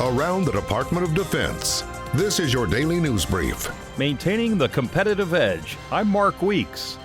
around the Department of Defense. This is your daily news brief. Maintaining the competitive edge. I'm Mark Weeks.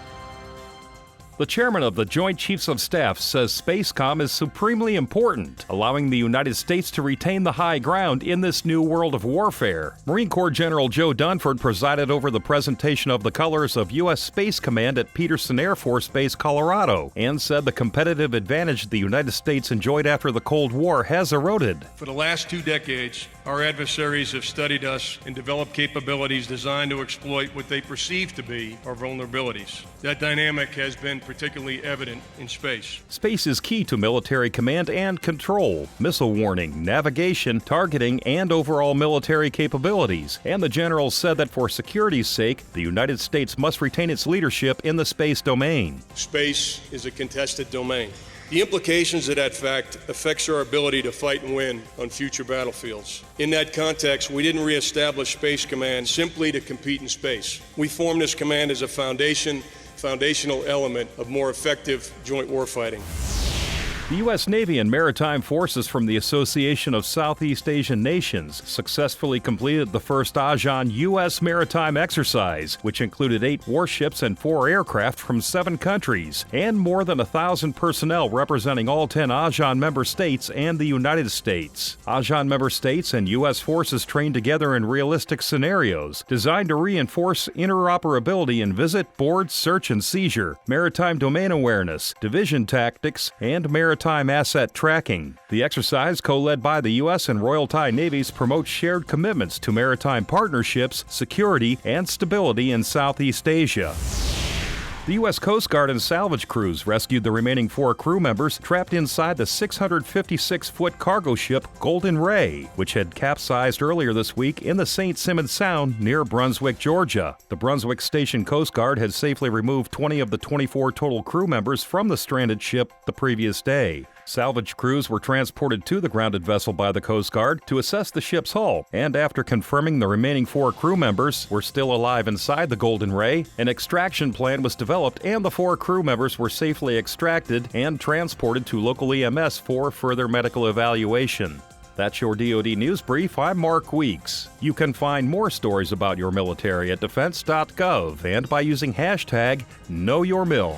The chairman of the Joint Chiefs of Staff says SpaceCom is supremely important, allowing the United States to retain the high ground in this new world of warfare. Marine Corps General Joe Dunford presided over the presentation of the colors of U.S. Space Command at Peterson Air Force Base, Colorado, and said the competitive advantage the United States enjoyed after the Cold War has eroded. For the last 2 decades, our adversaries have studied us and developed capabilities designed to exploit what they perceive to be our vulnerabilities. That dynamic has been particularly evident in space. Space is key to military command and control, missile warning, navigation, targeting, and overall military capabilities. And the general said that for security's sake, the United States must retain its leadership in the space domain. Space is a contested domain. The implications of that fact affects our ability to fight and win on future battlefields. In that context, we didn't reestablish Space Command simply to compete in space. We formed this command as a foundational element of more effective joint warfighting. The U.S. Navy and maritime forces from the Association of Southeast Asian Nations successfully completed the first ASEAN U.S. maritime exercise, which included 8 warships and 4 aircraft from 7 countries, and more than 1,000 personnel representing all 10 ASEAN member states and the United States. ASEAN member states and U.S. forces trained together in realistic scenarios, designed to reinforce interoperability in visit, board, search and seizure, maritime domain awareness, division tactics, and maritime asset tracking. The exercise, co-led by the U.S. and Royal Thai Navies, promotes shared commitments to maritime partnerships, security, and stability in Southeast Asia. The U.S. Coast Guard and salvage crews rescued the remaining 4 crew members trapped inside the 656-foot cargo ship Golden Ray, which had capsized earlier this week in the St. Simons Sound near Brunswick, Georgia. The Brunswick Station Coast Guard had safely removed 20 of the 24 total crew members from the stranded ship the previous day. Salvage crews were transported to the grounded vessel by the Coast Guard to assess the ship's hull, and after confirming the remaining 4 crew members were still alive inside the Golden Ray, an extraction plan was developed and the 4 crew members were safely extracted and transported to local EMS for further medical evaluation. That's your DoD News Brief. I'm Mark Weeks. You can find more stories about your military at defense.gov and by using hashtag KnowYourMil.